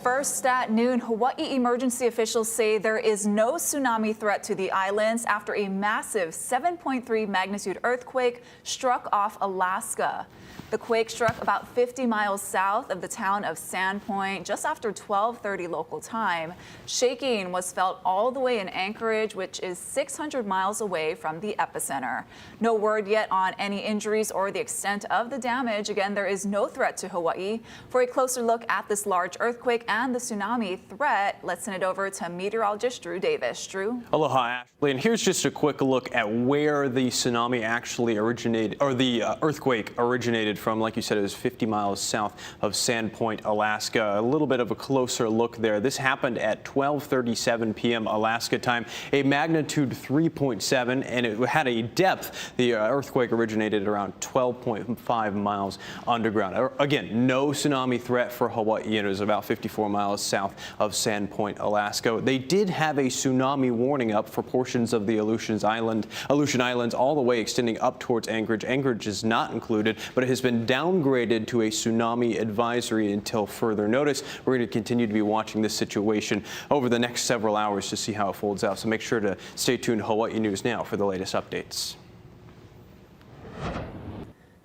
First at noon, Hawaii emergency officials say there is no tsunami threat to the islands after a massive 7.3 magnitude earthquake struck off Alaska. The quake struck about 50 miles south of the town of Sandpoint just after 12:30 local time. Shaking was felt all the way in Anchorage, which is 600 miles away from the epicenter. No word yet on any injuries or the extent of the damage. Again, there is no threat to Hawaii. For a closer look at this large earthquake and the tsunami threat, let's send it over to meteorologist Drew Davis. Drew? Aloha, Ashley. And here's just a quick look at where the tsunami actually originated, or the earthquake originated from. Like you said, it was 50 miles south of Sandpoint, Alaska. A little bit of a closer look there. This happened at 12:37 p.m. Alaska time, a magnitude 3.7, and it had a depth. The earthquake originated around 12.5 miles underground. Again, no tsunami threat for Hawaii, and it was about 54 miles south of Sandpoint, Alaska. They did have a tsunami warning up for portions of the Aleutian Islands, all the way extending up towards Anchorage. Anchorage is not included, but it has been downgraded to a tsunami advisory until further notice. We're going to continue to be watching this situation over the next several hours to see how it folds out. So make sure to stay tuned to Hawaii News Now for the latest updates.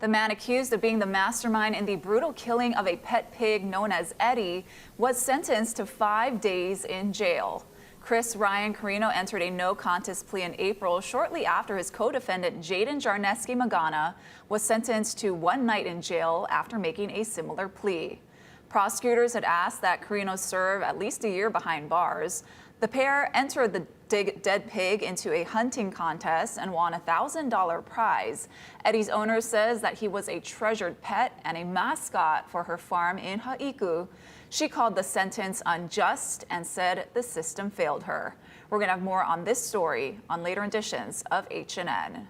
The man accused of being the mastermind in the brutal killing of a pet pig known as Eddie was sentenced to 5 days in jail. Chris Ryan Carino entered a no-contest plea in April shortly after his co-defendant Jaden Jarneski Magana was sentenced to 1 night in jail after making a similar plea. Prosecutors had asked that Carino serve at least a year behind bars. The pair entered the dead pig into a hunting contest and won a $1,000 prize. Eddie's owner says that he was a treasured pet and a mascot for her farm in Haiku. She called the sentence unjust and said the system failed her. We're going to have more on this story on later editions of HNN.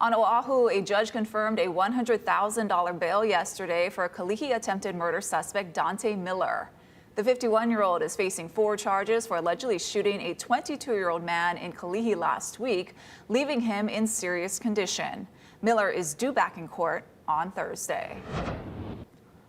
On Oahu, a judge confirmed a $100,000 bail yesterday for a Kalihi attempted murder suspect Dante Miller. The 51-year-old is facing 4 charges for allegedly shooting a 22-year-old man in Kalihi last week, leaving him in serious condition. Miller is due back in court on Thursday.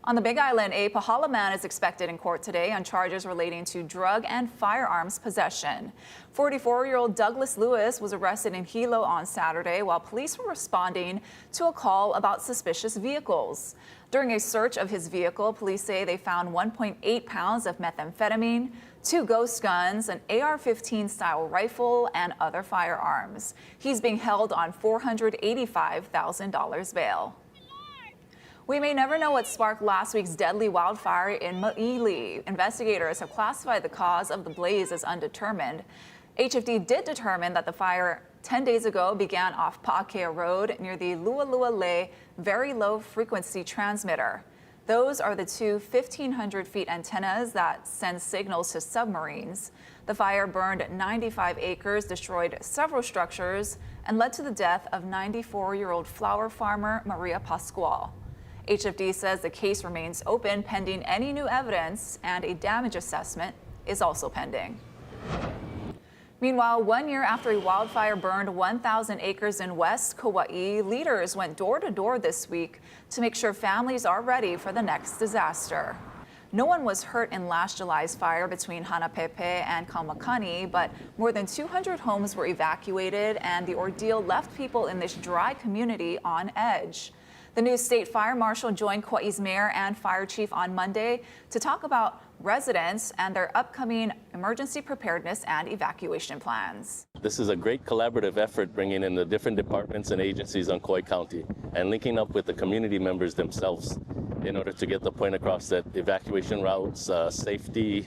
On the Big Island, a Pahala man is expected in court today on charges relating to drug and firearms possession. 44-year-old Douglas Lewis was arrested in Hilo on Saturday while police were responding to a call about suspicious vehicles. During a search of his vehicle, police say they found 1.8 pounds of methamphetamine, 2 ghost guns, an AR-15 style rifle, and other firearms. He's being held on $485,000 bail. We may never know what sparked last week's deadly wildfire in Maui. Investigators have classified the cause of the blaze as undetermined. HFD did determine that the fire 10 days ago began off Pa'akea Road near the Lualualei Very Low Frequency Transmitter. Those are the 2 1,500-feet antennas that send signals to submarines. The fire burned 95 acres, destroyed several structures, and led to the death of 94-year-old flower farmer Maria Pascual. HFD says the case remains open pending any new evidence, and a damage assessment is also pending. Meanwhile, 1 year after a wildfire burned 1,000 acres in West Kauai, leaders went door to door this week to make sure families are ready for the next disaster. No one was hurt in last July's fire between Hanapepe and Kaumakani, but more than 200 homes were evacuated, and the ordeal left people in this dry community on edge. The new state fire marshal joined Kauai's mayor and fire chief on Monday to talk about residents and their upcoming emergency preparedness and evacuation plans. This is a great collaborative effort, bringing in the different departments and agencies on Kauai County and linking up with the community members themselves in order to get the point across that evacuation routes, safety,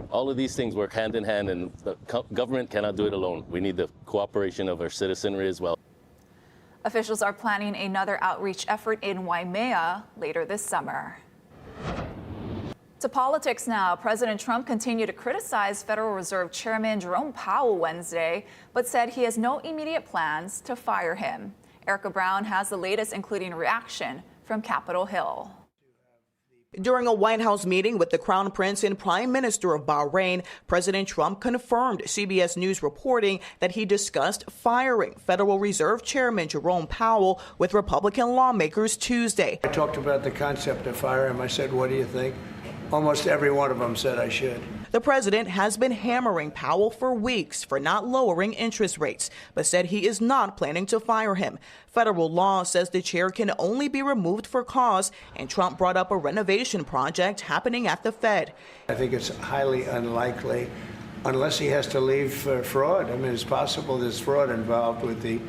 all of these things work hand in hand, and the government cannot do it alone. We need the cooperation of our citizenry as well. Officials are planning another outreach effort in Waimea later this summer. To politics now. President Trump continued to criticize Federal Reserve Chairman Jerome Powell Wednesday, but said he has no immediate plans to fire him. Erica Brown has the latest, including reaction from Capitol Hill. During a White House meeting with the Crown Prince and Prime Minister of Bahrain, President Trump confirmed CBS News reporting that he discussed firing Federal Reserve Chairman Jerome Powell with Republican lawmakers Tuesday. I talked about the concept of fire him. I said, what do you think? almost every one of them said I should. The president has been hammering Powell for weeks for not lowering interest rates, but said he is not planning to fire him. Federal law says the chair can only be removed for cause, and Trump brought up a renovation project happening at the Fed. I think it's highly unlikely, unless he has to leave for fraud. I mean, it's possible there's fraud involved with the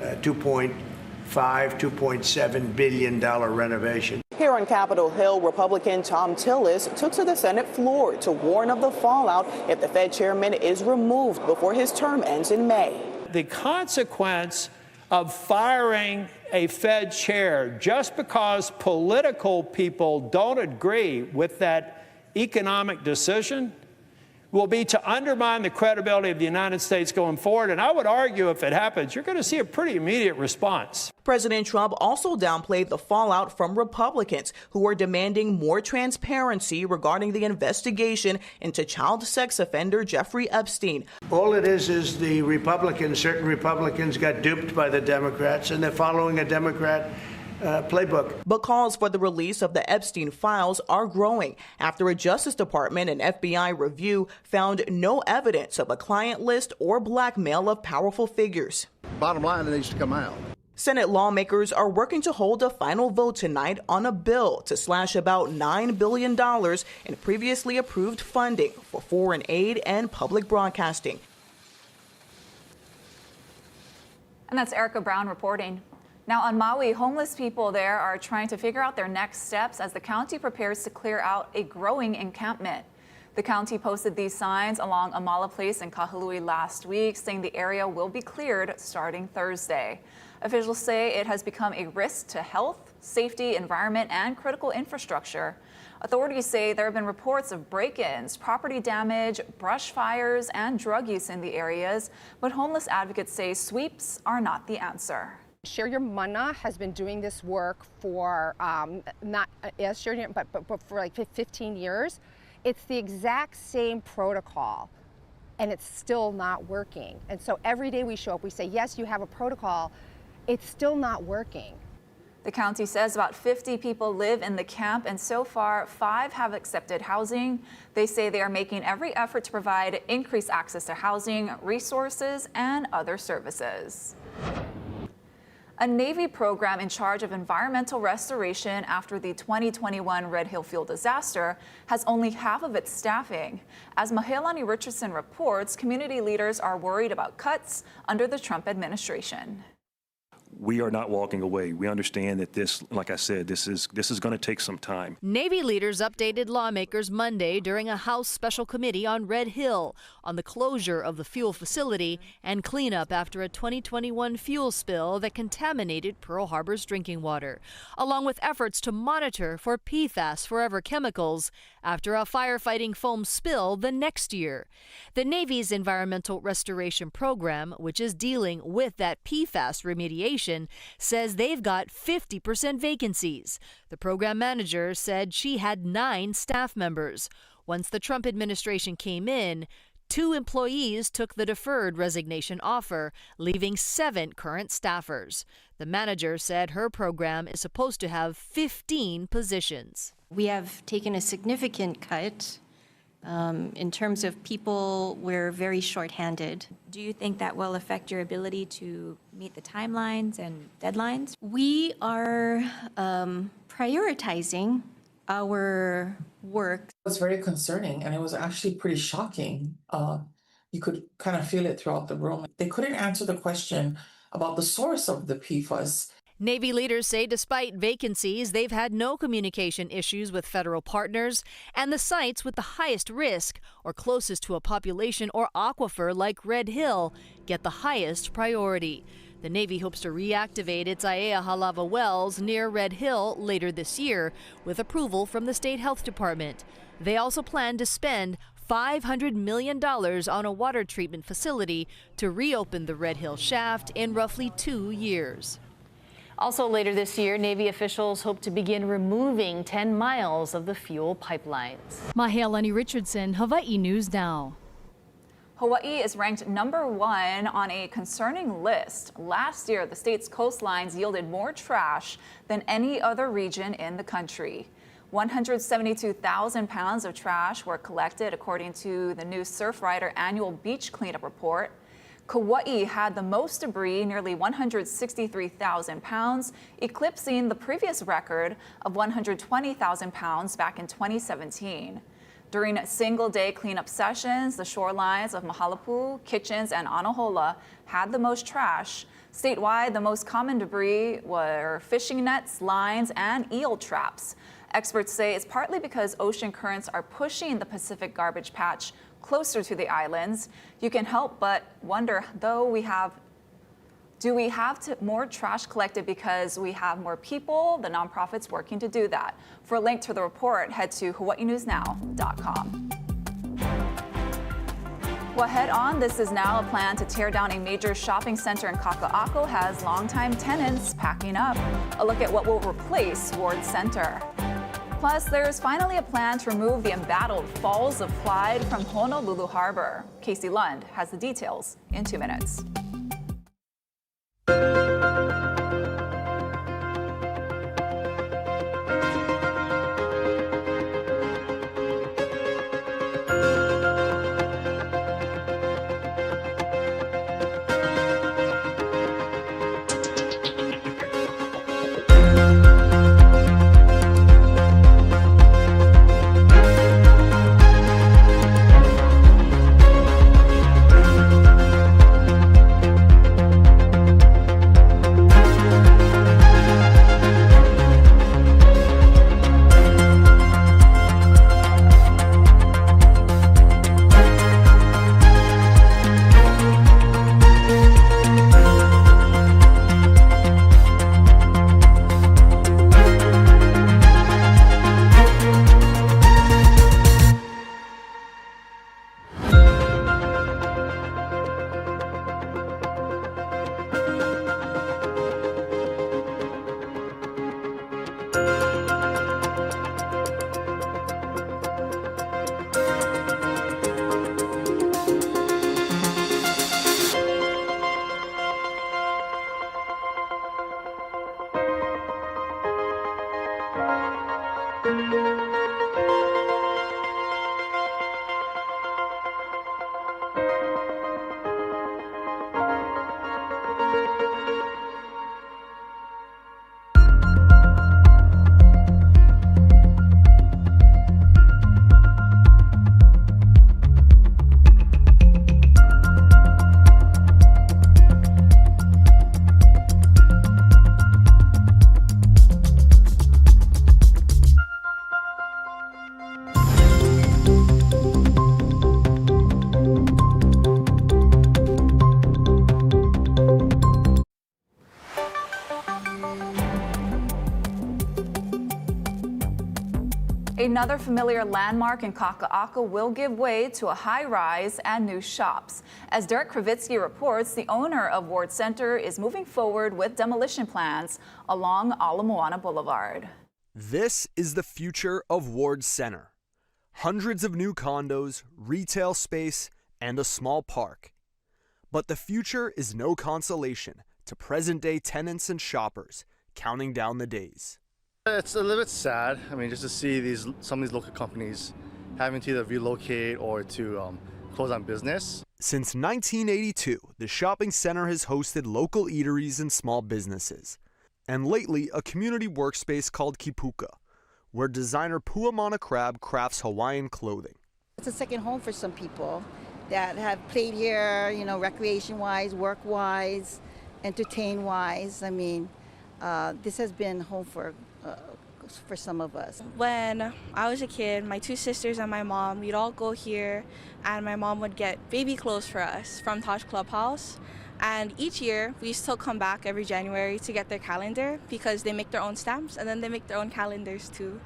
$2.7 billion renovation. Here on Capitol Hill, Republican Tom Tillis took to the Senate floor to warn of the fallout if the Fed chairman is removed before his term ends in May. The consequence of firing a Fed chair just because political people don't agree with that economic decision will be to undermine the credibility of the United States going forward. And I would argue if it happens, you're going to see a pretty immediate response. President Trump also downplayed the fallout from Republicans who are demanding more transparency regarding the investigation into child sex offender Jeffrey Epstein. All it is the Republicans, certain Republicans got duped by the Democrats, and they're following a Democrat playbook. But calls for the release of the Epstein files are growing after a Justice Department and FBI review found no evidence of a client list or blackmail of powerful figures. Bottom line, it needs to come out. Senate lawmakers are working to hold a final vote tonight on a bill to slash about $9 billion in previously approved funding for foreign aid and public broadcasting. And that's Erica Brown reporting. Now on Maui, homeless people there are trying to figure out their next steps as the county prepares to clear out a growing encampment. The county posted these signs along Amala Place in Kahului last week, saying the area will be cleared starting Thursday. Officials say it has become a risk to health, safety, environment, and critical infrastructure. Authorities say there have been reports of break-ins, property damage, brush fires, and drug use in the areas, but homeless advocates say sweeps are not the answer. Share Your Mana has been doing this work for not as Share Your, but for like 15 years. It's the exact same protocol, and it's still not working. And so every day we show up, we say, yes, you have a protocol. It's still not working. The county says about 50 people live in the camp, and so far 5 have accepted housing. They say they are making every effort to provide increased access to housing, resources, and other services. A Navy program in charge of environmental restoration after the 2021 Red Hill fuel disaster has only half of its staffing. As Mahealani Richardson reports, community leaders are worried about cuts under the Trump administration. We are not walking away. We understand that this, like I said, this is going to take some time. Navy leaders updated lawmakers Monday during a House special committee on Red Hill on the closure of the fuel facility and cleanup after a 2021 fuel spill that contaminated Pearl Harbor's drinking water, along with efforts to monitor for PFAS forever chemicals after a firefighting foam spill the next year. The Navy's Environmental Restoration Program, which is dealing with that PFAS remediation, says they've got 50% vacancies. The program manager said she had 9 staff members. Once the Trump administration came in, 2 employees took the deferred resignation offer, leaving 7 current staffers. The manager said her program is supposed to have 15 positions. We have taken a significant cut. In terms of people, we're very short-handed. Do you think that will affect your ability to meet the timelines and deadlines? We are prioritizing our work. It was very concerning, and it was actually pretty shocking. You could kind of feel it throughout the room. They couldn't answer the question about the source of the PFAS. Navy leaders say despite vacancies, they've had no communication issues with federal partners, and the sites with the highest risk or closest to a population or aquifer like Red Hill get the highest priority. The Navy hopes to reactivate its Aiea Halava wells near Red Hill later this year with approval from the State Health Department. They also plan to spend $500 million on a water treatment facility to reopen the Red Hill shaft in roughly 2 years. Also later this year, Navy officials hope to begin removing 10 miles of the fuel pipelines. Mahealani Richardson, Hawaii News Now. Hawaii is ranked #1 on a concerning list. Last year, the state's coastlines yielded more trash than any other region in the country. 172,000 pounds of trash were collected, according to the new Surfrider annual beach cleanup report. Kauai had the most debris, nearly 163,000 pounds, eclipsing the previous record of 120,000 pounds back in 2017. During single-day cleanup sessions, the shorelines of Mahalapu, Kitchens, and Anahola had the most trash. Statewide, the most common debris were fishing nets, lines, and eel traps. Experts say it's partly because ocean currents are pushing the Pacific garbage patch closer to the islands. You can help but wonder, though, do we have more trash collected because we have more people, the nonprofits working to do that? For a link to the report, head to hawaiinewsnow.com. Well, head on. This is now a plan to tear down a major shopping center in Kakaako has longtime tenants packing up. A look at what will replace Ward Center. Plus, there's finally a plan to remove the embattled Falls of Clyde from Honolulu Harbor. Casey Lund has the details in 2 minutes. Another familiar landmark in Kakaako will give way to a high-rise and new shops. As Derek Kravitsky reports, the owner of Ward Center is moving forward with demolition plans along Ala Moana Boulevard. This is the future of Ward Center. Hundreds of new condos, retail space, and a small park. But the future is no consolation to present-day tenants and shoppers counting down the days. It's a little bit sad. I mean, just to see some of these local companies having to either relocate or to close down business. Since 1982, the shopping center has hosted local eateries and small businesses, and lately a community workspace called Kipuka, where designer Puamana Crab crafts Hawaiian clothing. It's a second home for some people that have played here, recreation-wise, work-wise, entertain-wise. I mean, this has been home for some of us. When I was a kid, my two sisters and my mom, we'd all go here, and my mom would get baby clothes for us from Taj Clubhouse. And each year, we still come back every January to get their calendar because they make their own stamps and then they make their own calendars too.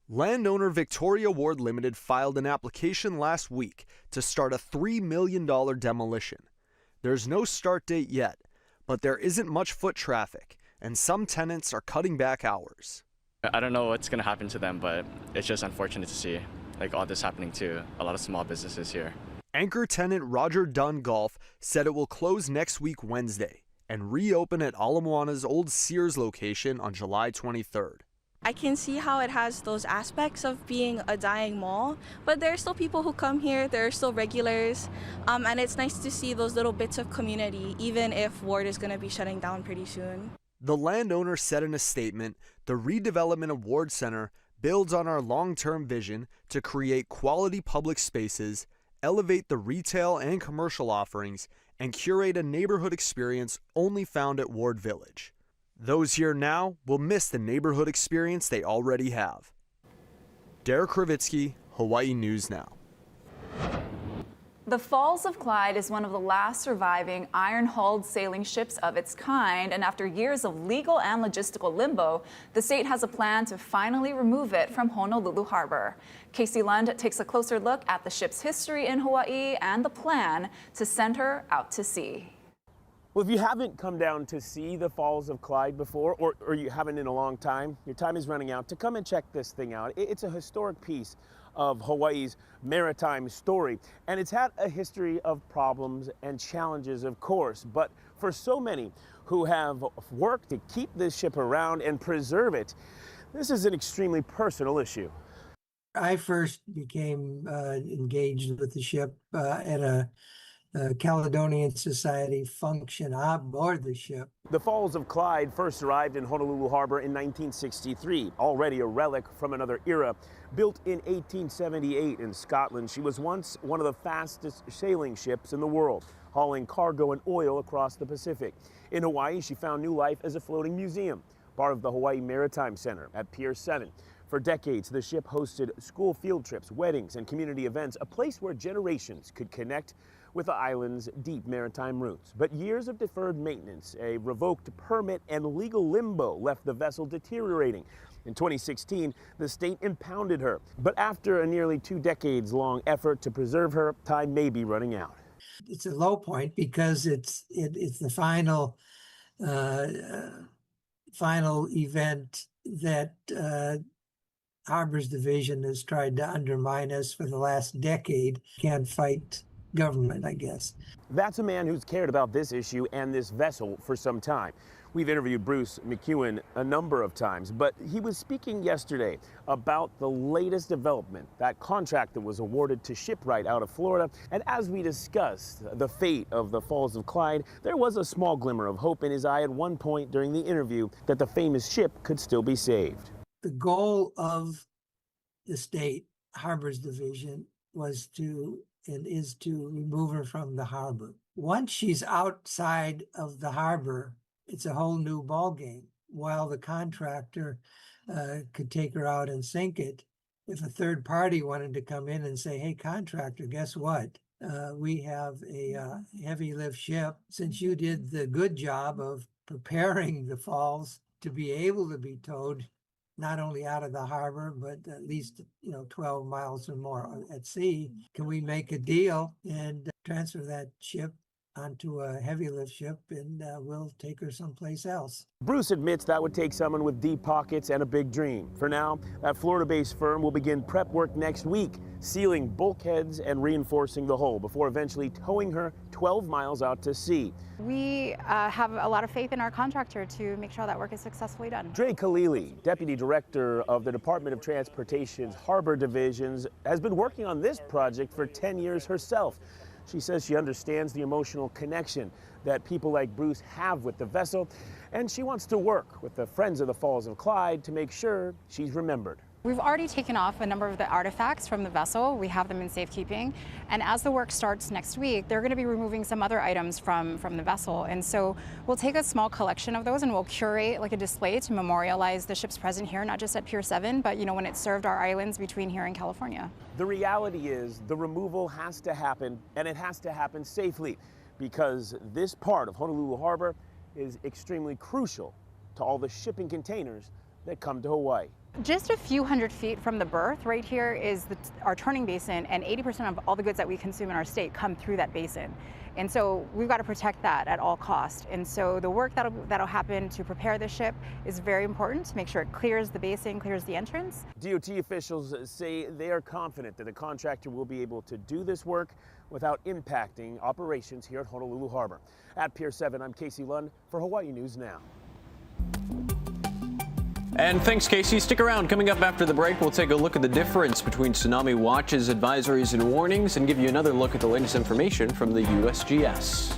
Landowner Victoria Ward Limited filed an application last week to start a $3 million demolition. There's no start date yet, but there isn't much foot traffic, and some tenants are cutting back hours. I don't know what's going to happen to them, but it's just unfortunate to see all this happening to a lot of small businesses here. Anchor tenant Roger Dunn Golf said it will close next week Wednesday and reopen at Ala Moana's old Sears location on July 23rd. I can see how it has those aspects of being a dying mall, but there are still people who come here, there are still regulars, and it's nice to see those little bits of community, even if Ward is going to be shutting down pretty soon. The landowner said in a statement, the redevelopment of Ward Center builds on our long-term vision to create quality public spaces, elevate the retail and commercial offerings, and curate a neighborhood experience only found at Ward Village. Those here now will miss the neighborhood experience they already have. Derek Kravitsky, Hawaii News Now. The Falls of Clyde is one of the last surviving iron-hulled sailing ships of its kind, and after years of legal and logistical limbo, the state has a plan to finally remove it from Honolulu Harbor. Casey Lund takes a closer look at the ship's history in Hawaii and the plan to send her out to sea. Well, if you haven't come down to see the Falls of Clyde before, or you haven't in a long time, your time is running out, to come and check this thing out. It's a historic piece of Hawaii's maritime story, and it's had a history of problems and challenges, of course, but for so many who have worked to keep this ship around and preserve it, this is an extremely personal issue. I first became engaged with the ship at a Caledonian Society function aboard the ship. The Falls of Clyde first arrived in Honolulu Harbor in 1963, already a relic from another era. Built in 1878 in Scotland, she was once one of the fastest sailing ships in the world, hauling cargo and oil across the Pacific. In Hawaii, she found new life as a floating museum, part of the Hawaii Maritime Center at Pier 7. For decades, the ship hosted school field trips, weddings, and community events, a place where generations could connect with the island's deep maritime roots. But years of deferred maintenance, a revoked permit, and legal limbo left the vessel deteriorating. In 2016, the state impounded her. But after a nearly 2 decades long effort to preserve her, time may be running out. It's a low point because it's the final event that Harbors Division has tried to undermine us for the last decade. Can't fight government, I guess. That's a man who's cared about this issue and this vessel for some time. We've interviewed Bruce McEwen a number of times, but he was speaking yesterday about the latest development, that contract that was awarded to Shipwright out of Florida. And as we discussed the fate of the Falls of Clyde, there was a small glimmer of hope in his eye at one point during the interview that the famous ship could still be saved. The goal of the state Harbors Division was to and is to remove her from the harbor. Once she's outside of the harbor, it's a whole new ballgame. While the contractor could take her out and sink it, if a third party wanted to come in and say, hey, contractor, guess what? We have a heavy lift ship. Since you did the good job of preparing the falls to be able to be towed not only out of the harbor, but at least 12 miles or more at sea, can we make a deal and transfer that ship onto a heavy lift ship, and we'll take her someplace else. Bruce admits that would take someone with deep pockets and a big dream. For now, that Florida-based firm will begin prep work next week, sealing bulkheads and reinforcing the hull before eventually towing her 12 miles out to sea. We have a lot of faith in our contractor to make sure that work is successfully done. Dre Khalili, Deputy Director of the Department of Transportation's Harbor Divisions, has been working on this project for 10 years herself. She says she understands the emotional connection that people like Bruce have with the vessel, and she wants to work with the Friends of the Falls of Clyde to make sure she's remembered. We've already taken off a number of the artifacts from the vessel. We have them in safekeeping. And as the work starts next week, they're going to be removing some other items from the vessel. And so we'll take a small collection of those and we'll curate like a display to memorialize the ships present here, not just at Pier 7, but when it served our islands between here and California. The reality is the removal has to happen, and it has to happen safely, because this part of Honolulu Harbor is extremely crucial to all the shipping containers that come to Hawaii. Just a few hundred feet from the berth right here is our turning basin, and 80% of all the goods that we consume in our state come through that basin. And so we've got to protect that at all costs. And so the work that'll happen to prepare the ship is very important to make sure it clears the basin, clears the entrance. DOT officials say they are confident that the contractor will be able to do this work without impacting operations here at Honolulu Harbor. At Pier 7, I'm Casey Lund for Hawaii News Now. And thanks, Casey. Stick around. Coming up after the break, we'll take a look at the difference between tsunami watches, advisories, and warnings, and give you another look at the latest information from the USGS.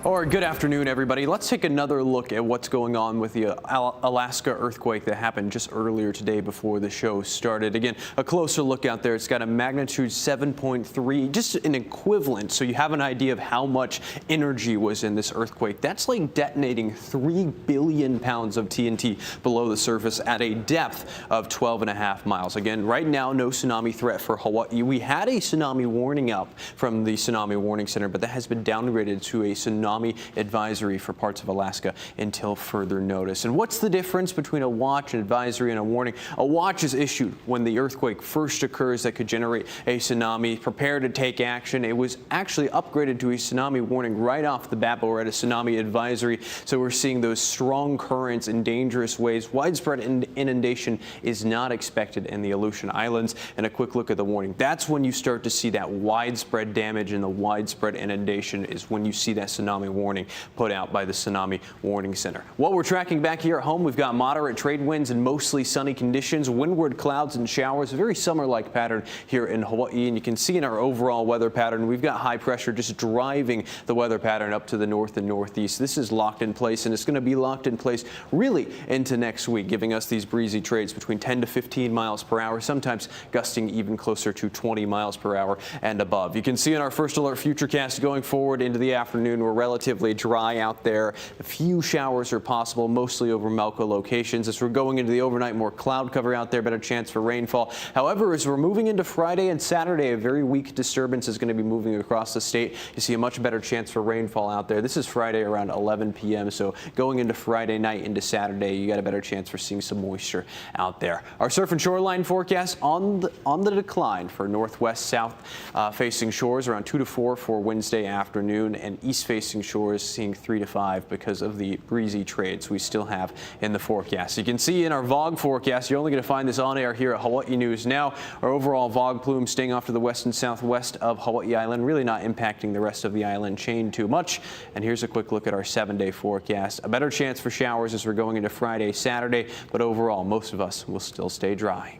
Or good afternoon, everybody. Let's take another look at what's going on with the Alaska earthquake that happened just earlier today before the show started. Again, a closer look out there. It's got a magnitude 7.3, just an equivalent, so you have an idea of how much energy was in this earthquake. That's like detonating 3 billion pounds of TNT below the surface at a depth of 12.5 miles. Again, right now, no tsunami threat for Hawaii. We had a tsunami warning up from the Tsunami Warning Center, but that has been downgraded to a tsunami advisory for parts of Alaska until further notice. And what's the difference between a watch, an advisory, and a warning? A watch is issued when the earthquake first occurs that could generate a tsunami. Prepare to take action. It was actually upgraded to a tsunami warning right off the bat, but we're at a tsunami advisory. So we're seeing those strong currents and dangerous waves. Widespread inundation is not expected in the Aleutian Islands. And a quick look at the warning. That's when you start to see that widespread damage and the widespread inundation is when you see that tsunami warning put out by the Tsunami Warning Center. What we're tracking back here at home, we've got moderate trade winds and mostly sunny conditions, windward clouds and showers, a very summer-like pattern here in Hawaii. And you can see in our overall weather pattern, we've got high pressure just driving the weather pattern up to the north and northeast. This is locked in place, and it's going to be locked in place really into next week, giving us these breezy trades between 10 to 15 miles per hour, sometimes gusting even closer to 20 miles per hour and above. You can see in our first alert futurecast going forward into the afternoon, we're relatively dry out there. A few showers are possible, mostly over Melco locations. As we're going into the overnight, more cloud cover out there, better chance for rainfall. However, as we're moving into Friday and Saturday, a very weak disturbance is going to be moving across the state. You see a much better chance for rainfall out there. This is Friday around 11 p.m. So going into Friday night into Saturday, you got a better chance for seeing some moisture out there. Our surf and shoreline forecast on the decline for northwest south facing shores around 2 to 4 for Wednesday afternoon, and east facing shores seeing 3 to 5 because of the breezy trades we still have in the forecast. You can see in our VOG forecast, you're only going to find this on air here at Hawaii News Now. Our overall VOG plume staying off to the west and southwest of Hawaii Island, really not impacting the rest of the island chain too much. And here's a quick look at our 7-day forecast. A better chance for showers as we're going into Friday, Saturday, but overall, most of us will still stay dry.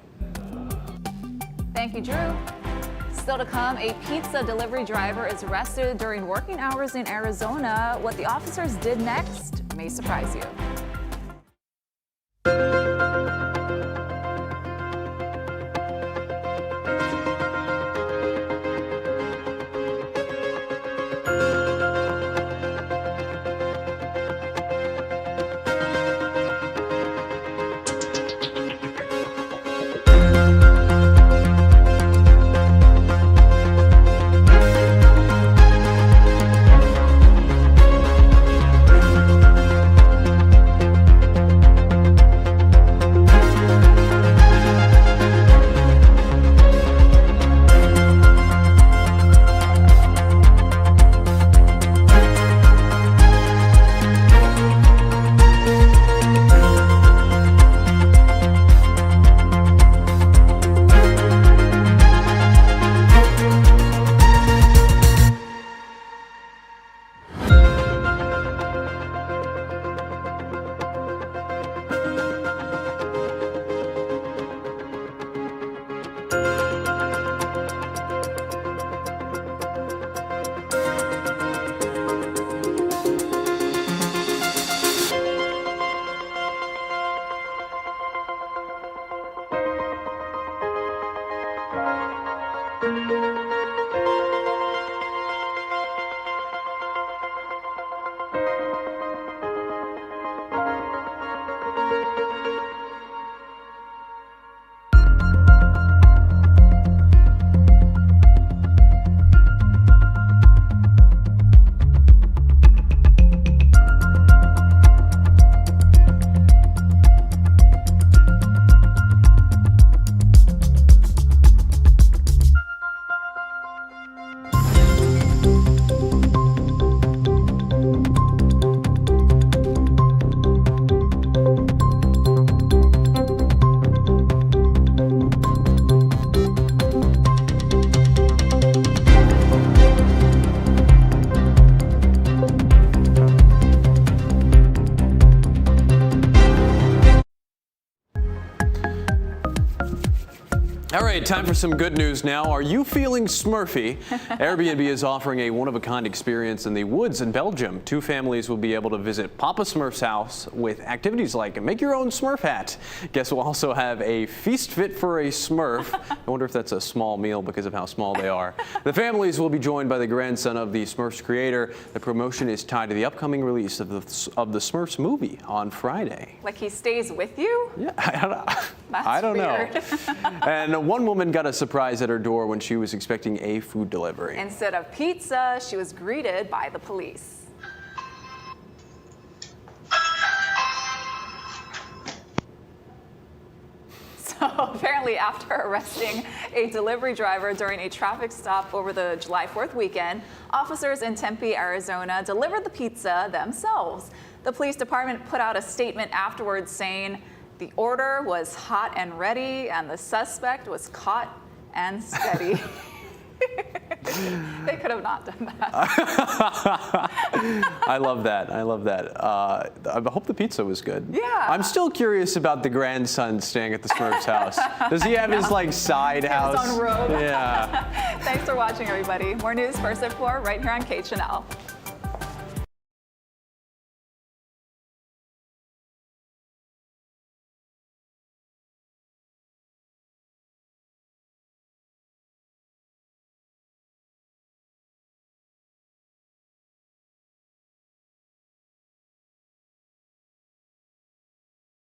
Thank you, Drew. Still to come, a pizza delivery driver is arrested during working hours in Arizona. What the officers did next may surprise you. All right, time for some good news now. Are you feeling Smurfy? Airbnb is offering a one-of-a-kind experience in the woods in Belgium. 2 families will be able to visit Papa Smurf's house with activities like make your own Smurf hat. Guests will also have a feast fit for a Smurf. I wonder if that's a small meal because of how small they are. The families will be joined by the grandson of the Smurf's creator. The promotion is tied to the upcoming release of the Smurfs movie on Friday. Like he stays with you? Yeah, I don't know. That's I don't weird. know. And one woman got a surprise at her door when she was expecting a food delivery. Instead of pizza, she was greeted by the police. So apparently after arresting a delivery driver during a traffic stop over the July 4th weekend, officers in Tempe, Arizona delivered the pizza themselves. The police department put out a statement afterwards saying the order was hot and ready and the suspect was caught and steady. They could have not done that. I love that. I love that. I hope the pizza was good. Yeah. I'm still curious about the grandson staying at the Smurf's house. Does he have his like side house? His own robe. Yeah. Thanks for watching, everybody. More news first at 4 right here on K Channel.